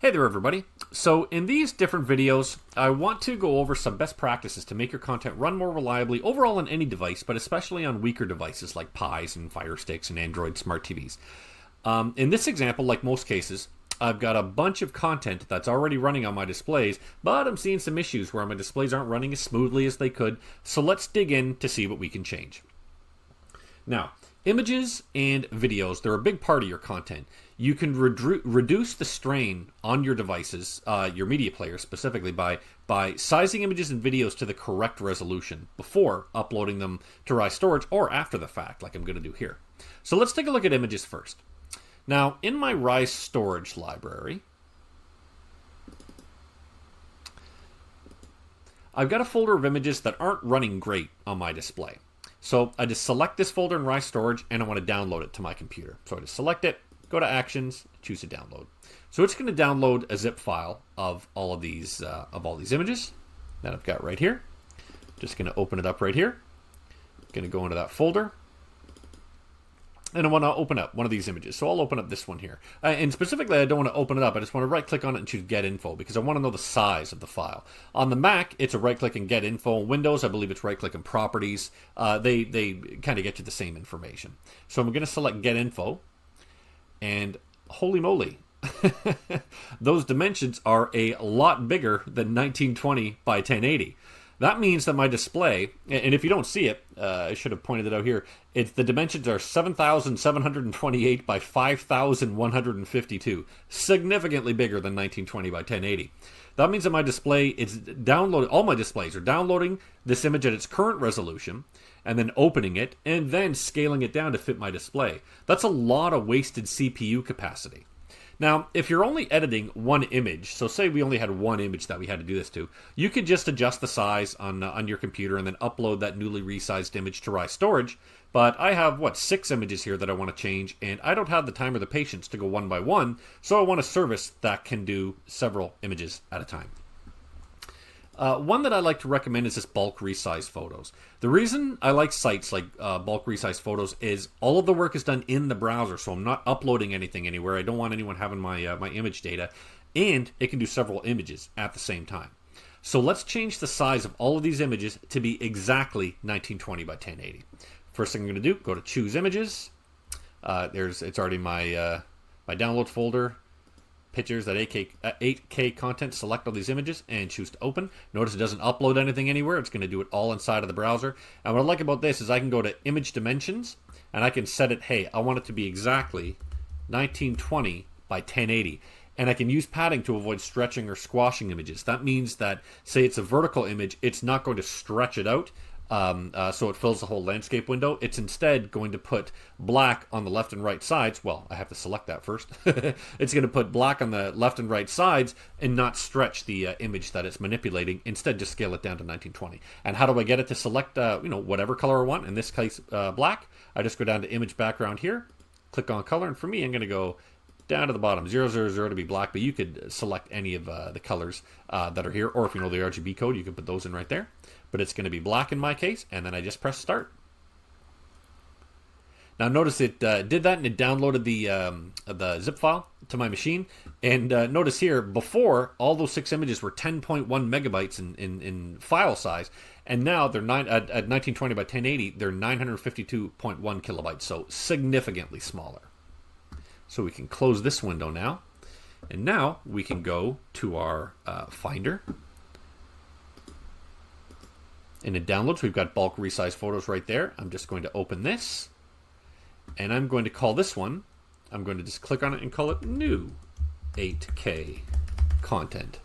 Hey there everybody. So in these different videos, I want to go over some best practices to make your content run more reliably overall on any device, but especially on weaker devices like Pis and Fire Sticks and Android smart TVs. In this example, like most cases, I've got a bunch of content that's already running on my displays, but I'm seeing some issues where my displays aren't running as smoothly as they could, so let's dig in to see what we can change. Now, images and videos, they're a big part of your content. You can reduce the strain on your devices, your media players specifically, by sizing images and videos to the correct resolution before uploading them to Resize storage or after the fact, like I'm going to do here. So let's take a look at images first. Now, in my Resize storage library, I've got a folder of images that aren't running great on my display. So I just select this folder in Resize storage and I want to download it to my computer. So I just select it, go to Actions, choose to download. So it's going to download a zip file of all these images that I've got right here. Just going to open it up right here. Going to go into that folder. And I want to open up one of these images. So I'll open up this one here. And specifically, I don't want to open it up. I just want to right-click on it and choose Get Info because I want to know the size of the file. On the Mac, it's a right-click and Get Info. Windows, I believe it's right-click and Properties. They kind of get you the same information. So I'm going to select Get Info. And holy moly, those dimensions are a lot bigger than 1920 by 1080. That means that my display, and if you don't see it, I should have pointed it out here, the dimensions are 7,728 by 5,152, significantly bigger than 1920 by 1080. That means that my display is downloading, all my displays are downloading this image at its current resolution, and then opening it, and then scaling it down to fit my display. That's a lot of wasted CPU capacity. Now, if you're only editing one image, so say we only had one image that we had to do this to, you could just adjust the size on your computer and then upload that newly resized image to Resize storage. But I have, 6 images here that I want to change, and I don't have the time or the patience to go one by one, so I want a service that can do several images at a time. One that I like to recommend is this bulk resize photos. The reason I like sites like bulk resize photos is all of the work is done in the browser, so I'm not uploading anything anywhere. I don't want anyone having my my image data, and it can do several images at the same time. So let's change the size of all of these images to be exactly 1920 by 1080. First thing I'm going to do, go to Choose Images. It's already my my download folder. Pictures, that 8K content, select all these images and choose to open. Notice it doesn't upload anything anywhere. It's going to do it all inside of the browser. And what I like about this is I can go to Image Dimensions and I can set it, hey, I want it to be exactly 1920 by 1080. And I can use padding to avoid stretching or squashing images. That means that, say it's a vertical image, it's not going to stretch it out. So it fills the whole landscape window. It's instead going to put black on the left and right sides. Well, I have to select that first. It's going to put black on the left and right sides and not stretch the image that it's manipulating. Instead, just scale it down to 1920. And how do I get it to select, whatever color I want? In this case, black. I just go down to Image Background here, click on Color, and for me, I'm going to go down to the bottom, 000 to be black, but you could select any of the colors that are here, or if you know the RGB code, you can put those in right there. But it's going to be black in my case, and then I just press Start. Now notice it did that, and it downloaded the zip file to my machine. And notice here, before, all those 6 images were 10.1 megabytes in file size, and now they're at 1920 by 1080, they're 952.1 kilobytes, so significantly smaller. So we can close this window now, and now we can go to our Finder. And in Downloads, we've got bulk resize photos right there. I'm just going to open this, and I'm going to call this one, I'm going to just click on it and call it New 8K Content.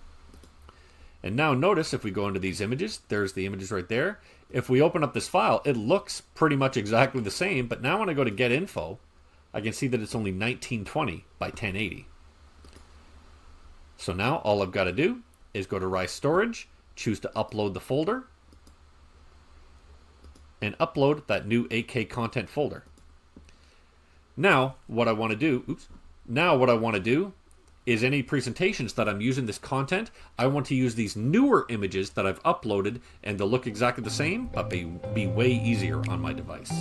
And now notice if we go into these images, there's the images right there. If we open up this file, it looks pretty much exactly the same, but now when I go to Get Info, I can see that it's only 1920 by 1080. So now all I've got to do is go to Resize Storage, choose to upload the folder, and upload that new 8K content folder. Now what I want to do, is any presentations that I'm using this content, I want to use these newer images that I've uploaded, and they'll look exactly the same, but be way easier on my device.